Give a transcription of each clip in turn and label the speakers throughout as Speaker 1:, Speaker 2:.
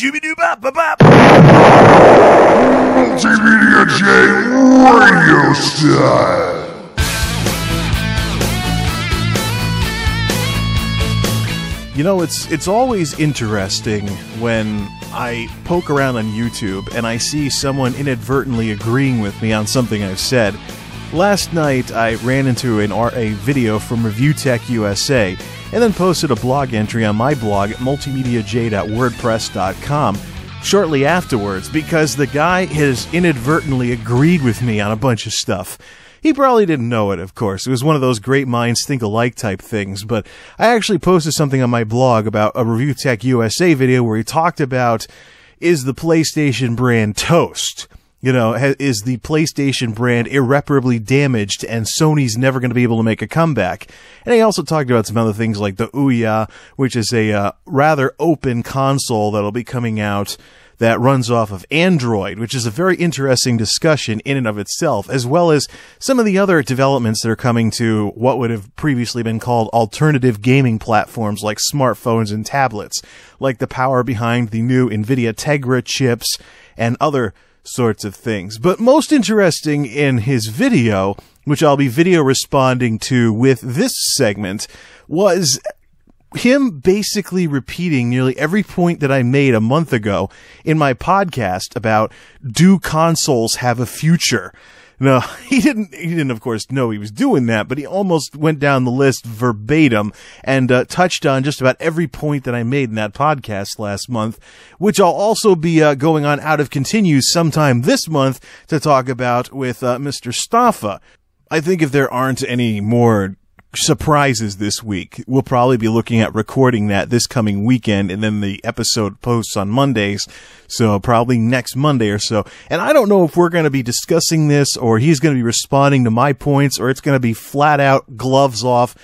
Speaker 1: Shooby-doo-bop-bop-bop.
Speaker 2: MultimediaJay radio style.
Speaker 1: You know, it's always interesting when I poke around on YouTube and I see someone inadvertently agreeing with me on something I've said. Last night, I ran into a video from ReviewTechUSA and then posted a blog entry on my blog at multimediajay.wordpress.com shortly afterwards because the guy has inadvertently agreed with me on a bunch of stuff. He probably didn't know it, of course. It was one of those great minds think alike type things, but I actually posted something on my blog about a ReviewTechUSA video where he talked about, is the PlayStation brand toast? You know, is the PlayStation brand irreparably damaged and Sony's never going to be able to make a comeback? And he also talked about some other things like the Ouya, which is a rather open console that'll be coming out that runs off of Android, which is a very interesting discussion in and of itself, as well as some of the other developments that are coming to what would have previously been called alternative gaming platforms like smartphones and tablets, like the power behind the new NVIDIA Tegra chips and other sorts of things. But most interesting in his video, which I'll be video responding to with this segment, was him basically repeating nearly every point that I made a month ago in my podcast about, do consoles have a future? No, he didn't of course know he was doing that, but he almost went down the list verbatim and touched on just about every point that I made in that podcast last month, which I'll also be going on Out of Continues sometime this month to talk about with Mr. Staffa. I think if there aren't any more surprises this week, we'll probably be looking at recording that this coming weekend, and then the episode posts on Mondays, so probably next Monday or so. And I don't know if we're going to be discussing this, or he's going to be responding to my points, or it's going to be flat out gloves off,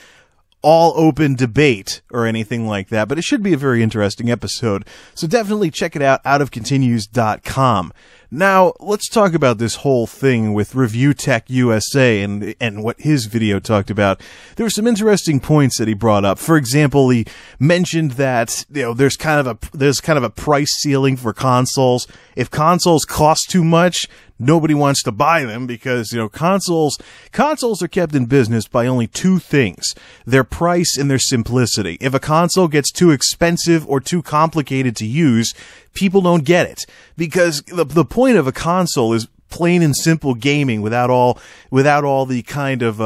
Speaker 1: all open debate or anything like that, but it should be a very interesting episode. So definitely check it out, outofcontinues.com. Now, let's talk about this whole thing with ReviewTechUSA and what his video talked about. There were some interesting points that he brought up. For example, he mentioned that, you know, there's kind of a price ceiling for consoles. If consoles cost too much, nobody wants to buy them because, you know, consoles are kept in business by only two things: their price and their simplicity. If a console gets too expensive or too complicated to use, people don't get it, because the point of a console is plain and simple gaming without all the kind of,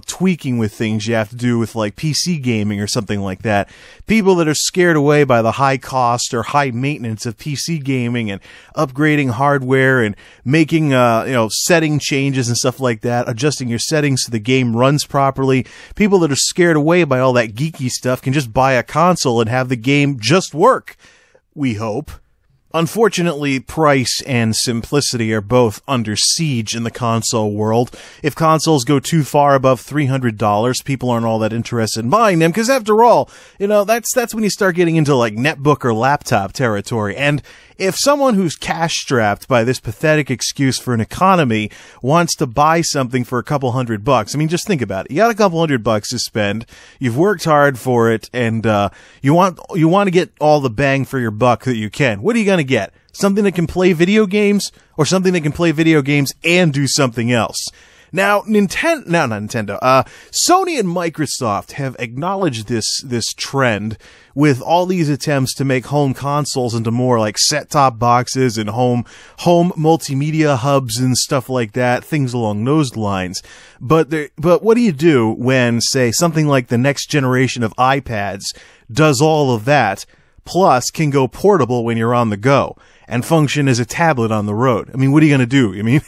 Speaker 1: tweaking with things you have to do with like PC gaming or something like that. People that are scared away by the high cost or high maintenance of PC gaming and upgrading hardware and making, setting changes and stuff like that, adjusting your settings so the game runs properly. People that are scared away by all that geeky stuff can just buy a console and have the game just work, we hope. Unfortunately, price and simplicity are both under siege in the console world. If consoles go too far above $300, people aren't all that interested in buying them, because after all, you know, that's when you start getting into like netbook or laptop territory. And if someone who's cash-strapped by this pathetic excuse for an economy wants to buy something for a couple $100, I mean, just think about it. You got a couple $100 to spend, you've worked hard for it, and you want to get all the bang for your buck that you can. What are you going to get? Something that can play video games, or something that can play video games and do something else? Now, Sony and Microsoft have acknowledged this trend with all these attempts to make home consoles into more like set-top boxes and home multimedia hubs and stuff like that, things along those lines. But what do you do when, say, something like the next generation of iPads does all of that, plus can go portable when you're on the go and function as a tablet on the road? I mean, what are you going to do? I mean,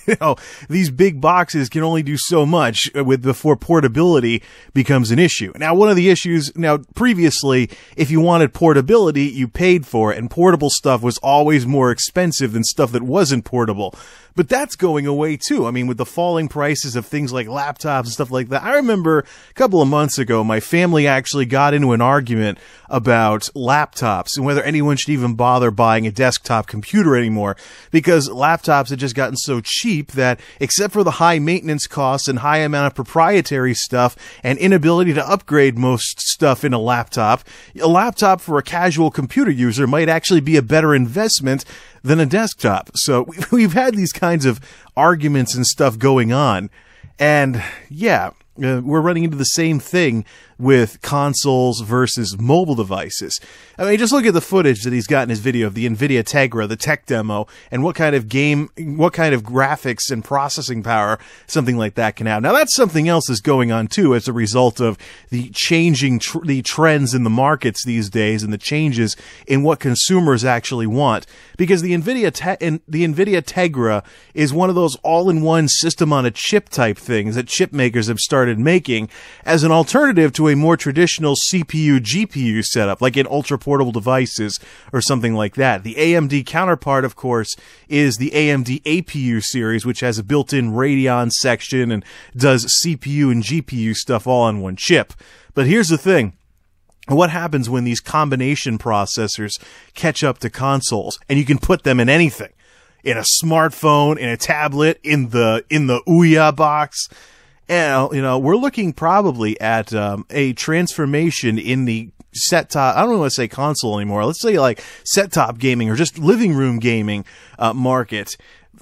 Speaker 1: these big boxes can only do so much before portability becomes an issue. Now, one of the issues, previously, if you wanted portability, you paid for it, and portable stuff was always more expensive than stuff that wasn't portable. But that's going away too. I mean, with the falling prices of things like laptops and stuff like that. I remember a couple of months ago, my family actually got into an argument about laptops and whether anyone should even bother buying a desktop computer computer anymore, because laptops had just gotten so cheap that, except for the high maintenance costs and high amount of proprietary stuff and inability to upgrade most stuff in a laptop for a casual computer user might actually be a better investment than a desktop. So we've had these kinds of arguments and stuff going on. And yeah, we're running into the same thing with consoles versus mobile devices. I mean, just look at the footage that he's got in his video of the NVIDIA Tegra, the tech demo, and what kind of graphics and processing power something like that can have. Now, that's something else that's going on, too, as a result of the changing the trends in the markets these days and the changes in what consumers actually want. Because the NVIDIA Tegra is one of those all-in-one system-on-a-chip type things that chip makers have started making as an alternative to a more traditional CPU GPU setup, like in ultra-portable devices or something like that. The AMD counterpart, of course, is the AMD APU series, which has a built-in Radeon section and does CPU and GPU stuff all on one chip. But here's the thing. What happens when these combination processors catch up to consoles, and you can put them in anything? In a smartphone, in a tablet, in the Ouya box? And, we're looking probably at a transformation in the set-top, I don't want to say console anymore, let's say like set-top gaming or just living room gaming market.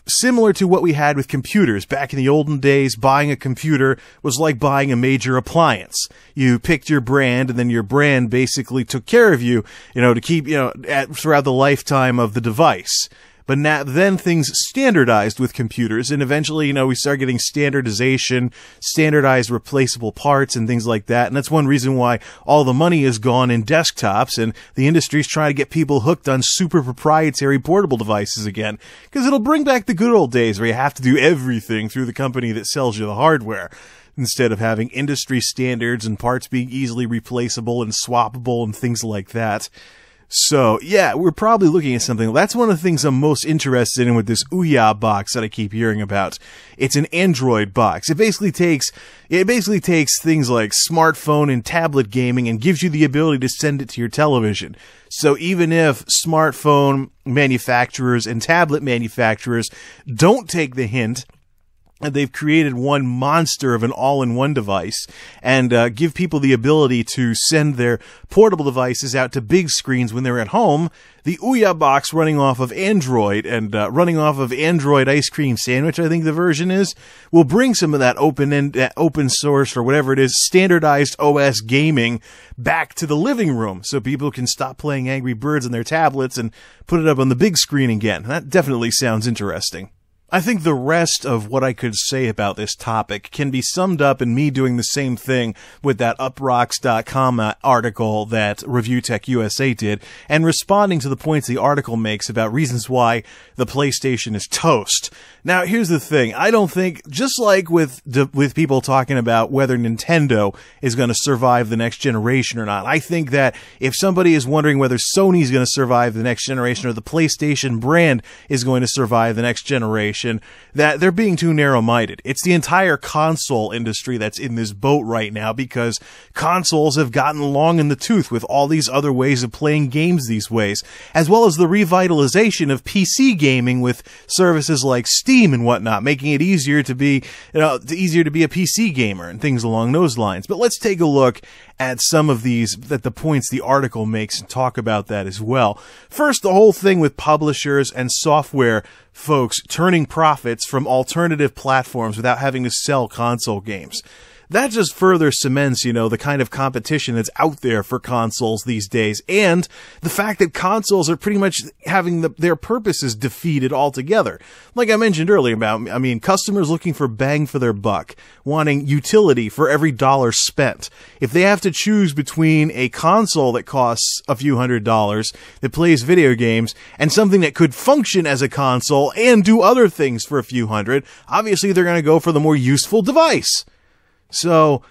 Speaker 1: Similar to what we had with computers. Back in the olden days, buying a computer was like buying a major appliance. You picked your brand, and then your brand basically took care of you, to keep, throughout the lifetime of the device. But then things standardized with computers, and eventually, we start getting standardization, standardized replaceable parts and things like that. And that's one reason why all the money is gone in desktops, and the industry's trying to get people hooked on super proprietary portable devices again. Because it'll bring back the good old days where you have to do everything through the company that sells you the hardware, instead of having industry standards and parts being easily replaceable and swappable and things like that. So, yeah, we're probably looking at something. That's one of the things I'm most interested in with this Ouya box that I keep hearing about. It's an Android box. It basically takes things like smartphone and tablet gaming and gives you the ability to send it to your television. So even if smartphone manufacturers and tablet manufacturers don't take the hint, they've created one monster of an all-in-one device and give people the ability to send their portable devices out to big screens when they're at home. The Ouya box, running off of Android and running off of Android Ice Cream Sandwich, I think the version is, will bring some of that open source or whatever it is, standardized OS gaming back to the living room, so people can stop playing Angry Birds on their tablets and put it up on the big screen again. That definitely sounds interesting. I think the rest of what I could say about this topic can be summed up in me doing the same thing with that uprocks.com article that ReviewTechUSA did, and responding to the points the article makes about reasons why the PlayStation is toast. Now, here's the thing. I don't think, just like with people talking about whether Nintendo is going to survive the next generation or not, I think that if somebody is wondering whether Sony's going to survive the next generation or the PlayStation brand is going to survive the next generation, that they're being too narrow-minded. It's the entire console industry that's in this boat right now, because consoles have gotten long in the tooth with all these other ways of playing games these ways, as well as the revitalization of PC gaming with services like Steam and whatnot, making it easier to be a PC gamer and things along those lines. But let's take a look at some of the points the article makes and talk about that as well. First, the whole thing with publishers and software folks turning profits from alternative platforms without having to sell console games. That just further cements, the kind of competition that's out there for consoles these days, and the fact that consoles are pretty much having their purposes defeated altogether. Like I mentioned earlier customers looking for bang for their buck, wanting utility for every dollar spent. If they have to choose between a console that costs a few $100s, that plays video games, and something that could function as a console and do other things for a few $100, obviously they're going to go for the more useful device. So,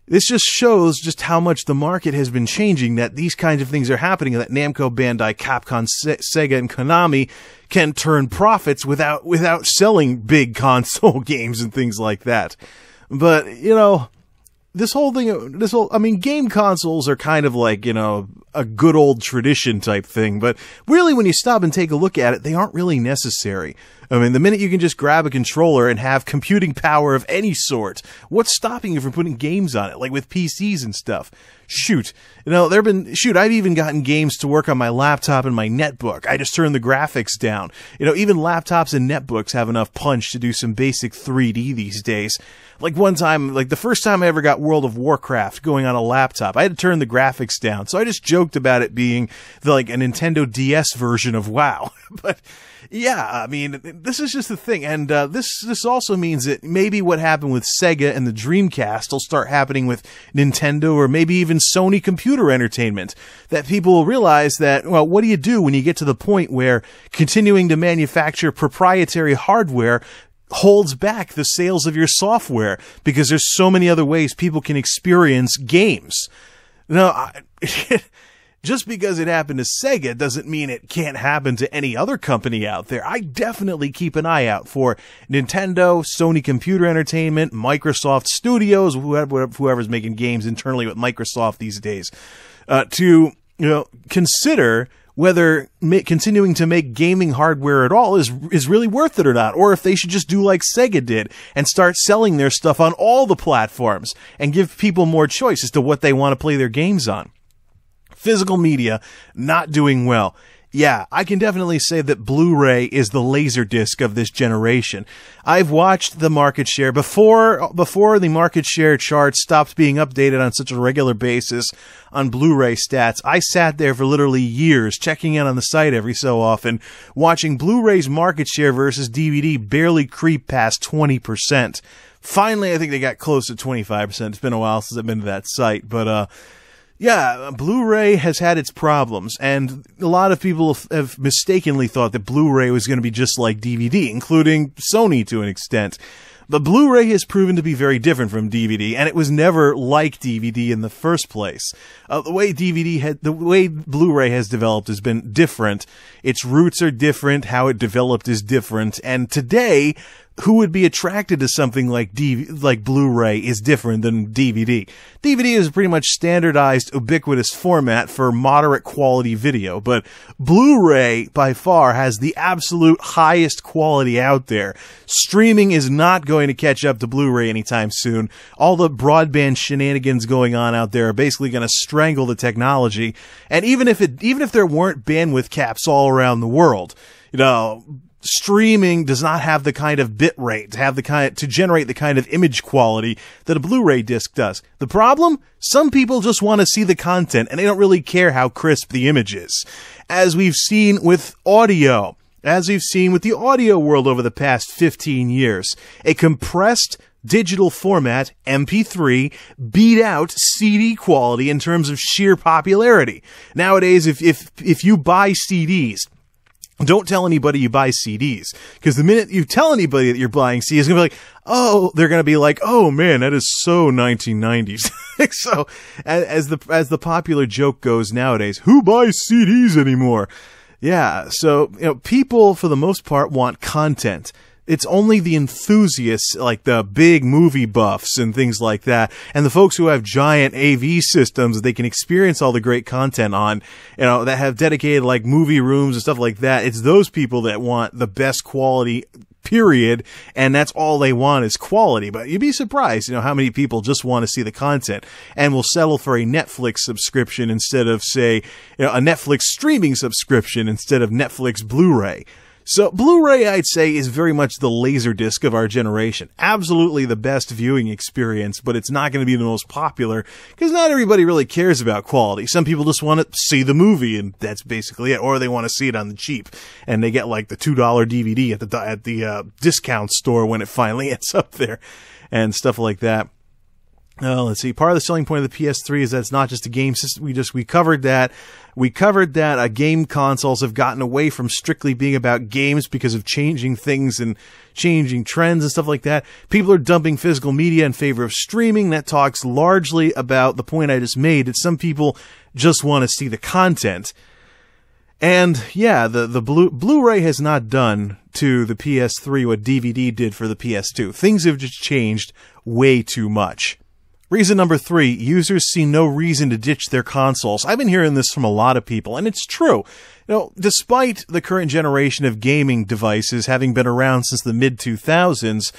Speaker 1: this just shows just how much the market has been changing, that these kinds of things are happening, that Namco, Bandai, Capcom, Sega, and Konami can turn profits without selling big console games and things like that. But, I mean, game consoles are kind of like, a good old tradition type thing, but really when you stop and take a look at it, they aren't really necessary. I mean, the minute you can just grab a controller and have computing power of any sort, what's stopping you from putting games on it, like with PCs and stuff? Shoot. I've even gotten games to work on my laptop and my netbook. I just turn the graphics down. Even laptops and netbooks have enough punch to do some basic 3D these days. Like one time, like the first time I ever got World of Warcraft going on a laptop, I had to turn the graphics down. So I just joked about it being like a Nintendo DS version of WoW. But yeah, I mean, this is just the thing. And this also means that maybe what happened with Sega and the Dreamcast will start happening with Nintendo or maybe even Sony Computer Entertainment. That people will realize that, well, what do you do when you get to the point where continuing to manufacture proprietary hardware holds back the sales of your software because there's so many other ways people can experience games? Now, just because it happened to Sega doesn't mean it can't happen to any other company out there. I definitely keep an eye out for Nintendo, Sony Computer Entertainment, Microsoft Studios, whoever's making games internally with Microsoft these days, to consider whether continuing to make gaming hardware at all is really worth it or not, or if they should just do like Sega did and start selling their stuff on all the platforms and give people more choice as to what they want to play their games on. Physical media not doing well. Yeah, I can definitely say that Blu-ray is the Laserdisc of this generation. I've watched the market share before the market share chart stopped being updated on such a regular basis on Blu-ray stats. I sat there for literally years checking in on the site every so often, watching Blu-ray's market share versus DVD barely creep past 20%. Finally, I think they got close to 25%. It's been a while since I've been to that site, but yeah, Blu-ray has had its problems, and a lot of people have mistakenly thought that Blu-ray was going to be just like DVD, including Sony to an extent. But Blu-ray has proven to be very different from DVD, and it was never like DVD in the first place. The way Blu-ray has developed has been different. Its roots are different, how it developed is different, and today, who would be attracted to something like Blu-ray is different than DVD. DVD is a pretty much standardized, ubiquitous format for moderate quality video, but Blu-ray by far has the absolute highest quality out there. Streaming is not going to catch up to Blu-ray anytime soon. All the broadband shenanigans going on out there are basically going to strangle the technology. And even if there weren't bandwidth caps all around the world, streaming does not have the kind of bit rate to generate the kind of image quality that a Blu-ray disc does. The problem? Some people just want to see the content and they don't really care how crisp the image is. As we've seen with audio, as we've seen with the audio world over the past 15 years, a compressed digital format, MP3, beat out CD quality in terms of sheer popularity. Nowadays, if you buy CDs, don't tell anybody you buy CDs, because the minute you tell anybody that you're buying CDs, they're going to be like, oh man, that is so 1990s. So, as the popular joke goes nowadays, who buys CDs anymore? Yeah, so, people for the most part want content. It's only the enthusiasts, like the big movie buffs and things like that, and the folks who have giant AV systems that they can experience all the great content on, that have dedicated like movie rooms and stuff like that. It's those people that want the best quality, period, and that's all they want is quality. But you'd be surprised, how many people just want to see the content and will settle for a Netflix subscription instead of, say, a Netflix streaming subscription instead of Netflix Blu-ray. So Blu-ray, I'd say, is very much the Laserdisc of our generation. Absolutely the best viewing experience, but it's not going to be the most popular because not everybody really cares about quality. Some people just want to see the movie and that's basically it, or they want to see it on the cheap and they get like the $2 DVD at the discount store when it finally ends up there and stuff like that. Let's see. Part of the selling point of the PS3 is that it's not just a game system. We covered that. We covered that game consoles have gotten away from strictly being about games because of changing things and changing trends and stuff like that. People are dumping physical media in favor of streaming. That talks largely about the point I just made, that some people just want to see the content. And yeah, the Blu-ray has not done to the PS3 what DVD did for the PS2. Things have just changed way too much. Reason number 3, users see no reason to ditch their consoles. I've been hearing this from a lot of people, and it's true. Despite the current generation of gaming devices having been around since the mid-2000s,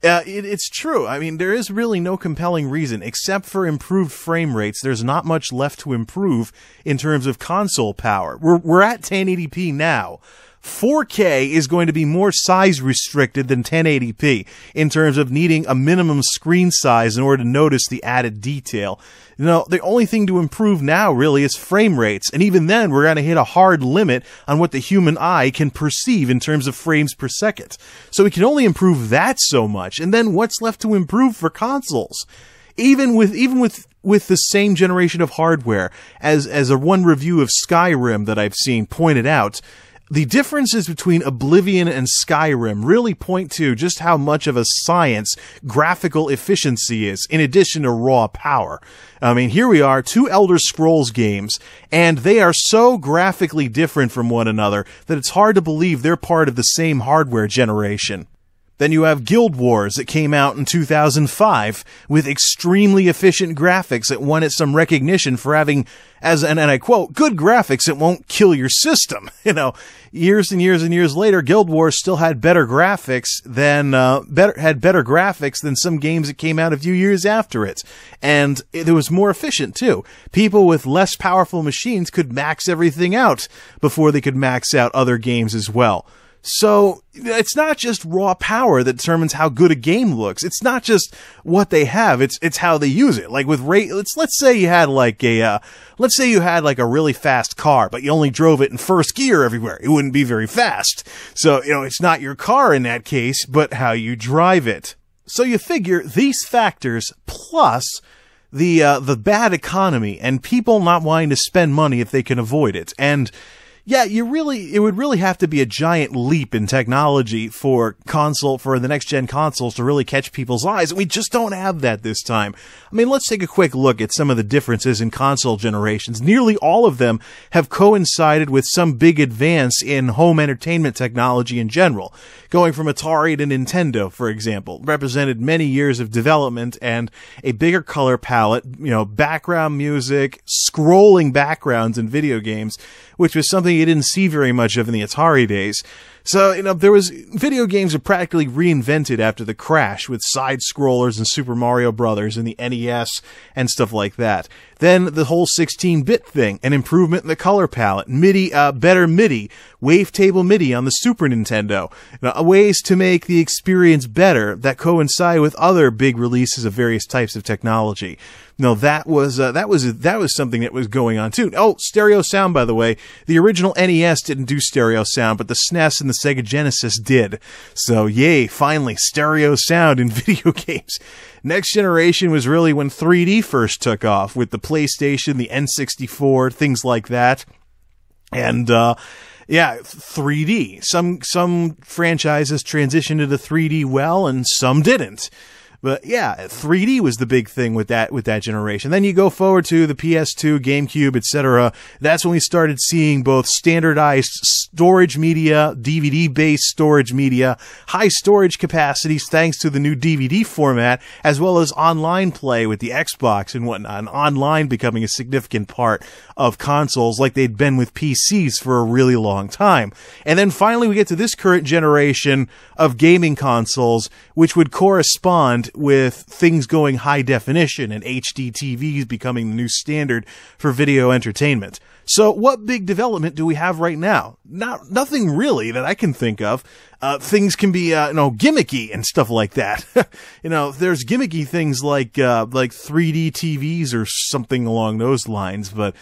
Speaker 1: it's true. I mean, there is really no compelling reason, except for improved frame rates. There's not much left to improve in terms of console power. We're at 1080p now. 4K is going to be more size restricted than 1080p in terms of needing a minimum screen size in order to notice the added detail. The only thing to improve now really is frame rates, and even then we're going to hit a hard limit on what the human eye can perceive in terms of frames per second. So we can only improve that so much, and then what's left to improve for consoles? Even with the same generation of hardware, as a one review of Skyrim that I've seen pointed out, the differences between Oblivion and Skyrim really point to just how much of a science graphical efficiency is, in addition to raw power. I mean, here we are, 2 Elder Scrolls games, and they are so graphically different from one another that it's hard to believe they're part of the same hardware generation. Then you have Guild Wars that came out in 2005 with extremely efficient graphics that won it some recognition for having, and I quote, good graphics that won't kill your system. Years and years and years later, Guild Wars still had better graphics than some games that came out a few years after it. And it was more efficient too. People with less powerful machines could max everything out before they could max out other games as well. So it's not just raw power that determines how good a game looks. It's not just what they have. It's how they use it. Like with let's say you had like a really fast car, but you only drove it in first gear everywhere. It wouldn't be very fast. So, it's not your car in that case, but how you drive it. So you figure these factors plus the bad economy and people not wanting to spend money if they can avoid it. And yeah, it would really have to be a giant leap in technology for the next gen consoles to really catch people's eyes. And we just don't have that this time. I mean, let's take a quick look at some of the differences in console generations. Nearly all of them have coincided with some big advance in home entertainment technology in general. Going from Atari to Nintendo, for example, represented many years of development and a bigger color palette, background music, scrolling backgrounds in video games, which was something you didn't see very much of in the Atari days. So, video games were practically reinvented after the crash with side-scrollers and Super Mario Brothers and the NES and stuff like that. Then the whole 16-bit thing, an improvement in the color palette, better MIDI, wavetable MIDI on the Super Nintendo, ways to make the experience better that coincide with other big releases of various types of technology. That was something that was going on too. Oh, stereo sound, by the way. The original NES didn't do stereo sound, but the SNES and the Sega Genesis did. So, yay, finally, stereo sound in video games. Next generation was really when 3D first took off with the PlayStation, the N64, things like that. And, 3D. Some franchises transitioned into 3D well, and some didn't. But yeah, 3D was the big thing with that generation. Then you go forward to the PS2, GameCube, etc. That's when we started seeing both standardized storage media, DVD-based storage media, high storage capacities thanks to the new DVD format, as well as online play with the Xbox and whatnot, and online becoming a significant part of consoles like they'd been with PCs for a really long time. And then finally we get to this current generation of gaming consoles, which would correspond with things going high definition and HD TVs becoming the new standard for video entertainment. So what big development do we have right now? Nothing really that I can think of. Things can be, gimmicky and stuff like that. There's gimmicky things like 3D TVs or something along those lines, but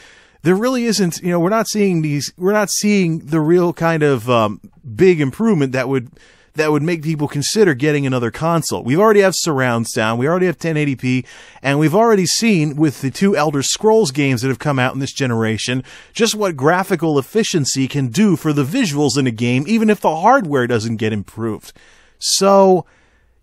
Speaker 1: there really isn't, we're not seeing the real kind of, big improvement that would make people consider getting another console. We already have surround sound, we already have 1080p, and we've already seen with the 2 Elder Scrolls games that have come out in this generation just what graphical efficiency can do for the visuals in a game, even if the hardware doesn't get improved. So,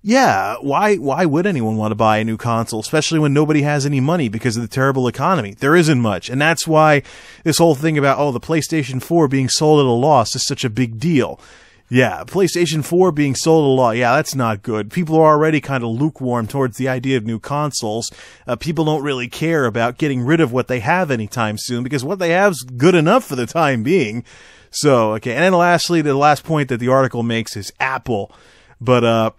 Speaker 1: yeah, why would anyone want to buy a new console, especially when nobody has any money because of the terrible economy? There isn't much, and that's why this whole thing about, the PlayStation 4 being sold at a loss is such a big deal. Yeah, PlayStation 4 being sold a lot. Yeah, that's not good. People are already kind of lukewarm towards the idea of new consoles. People don't really care about getting rid of what they have anytime soon because what they have's good enough for the time being. So, okay. And then lastly, the last point that the article makes is Apple. But,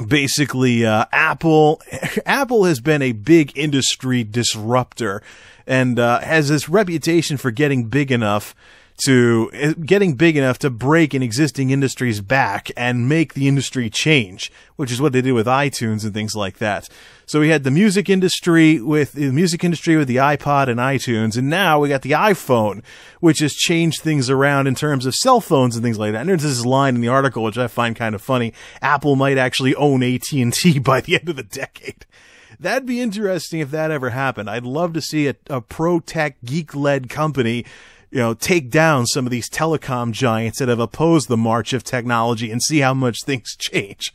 Speaker 1: basically, Apple has been a big industry disruptor and, has this reputation for getting big enough to break an existing industry's back and make the industry change, which is what they did with iTunes and things like that. So we had the music industry with the iPod and iTunes, and now we got the iPhone, which has changed things around in terms of cell phones and things like that. And there's this line in the article, which I find kind of funny. Apple might actually own AT&T by the end of the decade. That'd be interesting if that ever happened. I'd love to see a pro-tech, geek-led company take down some of these telecom giants that have opposed the march of technology and see how much things change.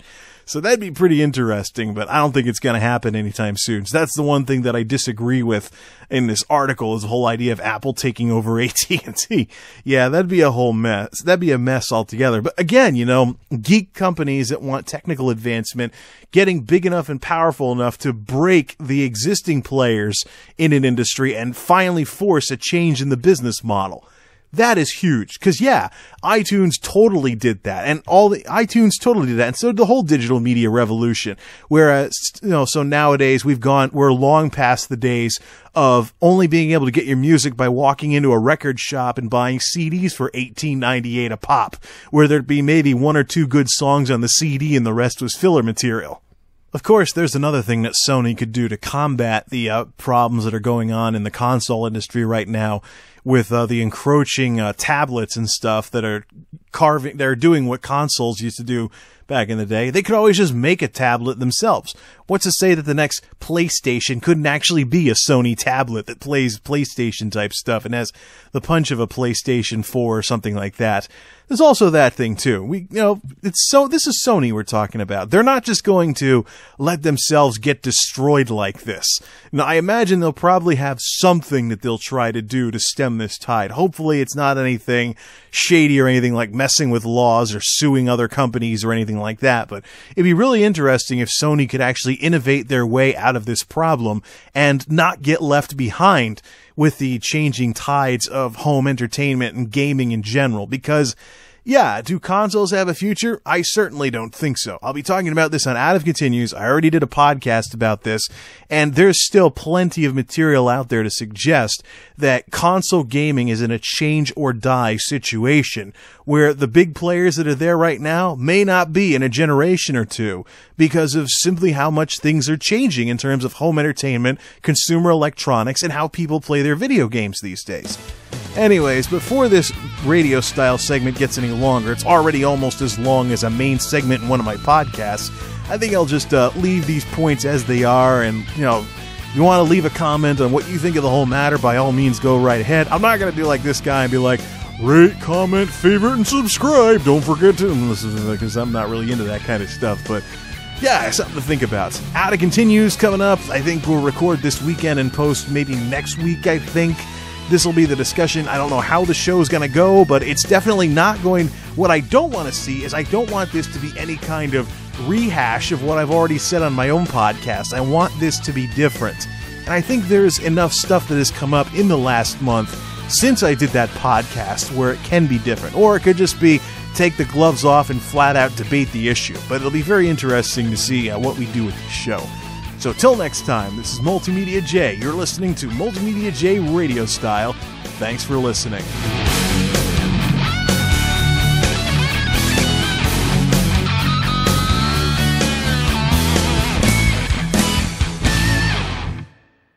Speaker 1: So that'd be pretty interesting, but I don't think it's going to happen anytime soon. So that's the one thing that I disagree with in this article is the whole idea of Apple taking over AT&T. Yeah, that'd be a whole mess. That'd be a mess altogether. But again, geek companies that want technical advancement getting big enough and powerful enough to break the existing players in an industry and finally force a change in the business model. That is huge. Because, yeah, iTunes totally did that. And iTunes totally did that. And so did the whole digital media revolution. Whereas, so nowadays we're long past the days of only being able to get your music by walking into a record shop and buying CDs for $18.98 a pop, where there'd be maybe one or two good songs on the CD and the rest was filler material. Of course, there's another thing that Sony could do to combat the problems that are going on in the console industry right now with the encroaching tablets and stuff that are doing what consoles used to do back in the day. They could always just make a tablet themselves. What's to say that the next PlayStation couldn't actually be a Sony tablet that plays PlayStation type stuff and has the punch of a PlayStation 4 or something like that? There's also that thing too. This is Sony we're talking about. They're not just going to let themselves get destroyed like this. Now, I imagine they'll probably have something that they'll try to do to stem this tide. Hopefully it's not anything shady or anything like messing with laws or suing other companies or anything like that. But it'd be really interesting if Sony could actually innovate their way out of this problem and not get left behind with the changing tides of home entertainment and gaming in general. Because, yeah, do consoles have a future? I certainly don't think so. I'll be talking about this on Out of Continues. I already did a podcast about this, and there's still plenty of material out there to suggest that console gaming is in a change or die situation, where the big players that are there right now may not be in a generation or two because of simply how much things are changing in terms of home entertainment, consumer electronics, and how people play their video games these days. Anyways, before this radio-style segment gets any longer, it's already almost as long as a main segment in one of my podcasts, I think I'll just leave these points as they are, and, you want to leave a comment on what you think of the whole matter, by all means, go right ahead. I'm not going to do like this guy and be like, rate, comment, favorite, and subscribe. Don't forget to listen, because I'm not really into that kind of stuff, but yeah, something to think about. Out of Continues coming up. I think we'll record this weekend and post maybe next week, I think. This will be the discussion. I don't know how the show's going to go, but it's definitely not going... What I don't want to see is I don't want this to be any kind of rehash of what I've already said on my own podcast. I want this to be different. And I think there's enough stuff that has come up in the last month since I did that podcast where it can be different. Or it could just be take the gloves off and flat out debate the issue. But it'll be very interesting to see what we do with the show. So till next time, this is MultimediaJay. You're listening to MultimediaJay Radio Style. Thanks for listening.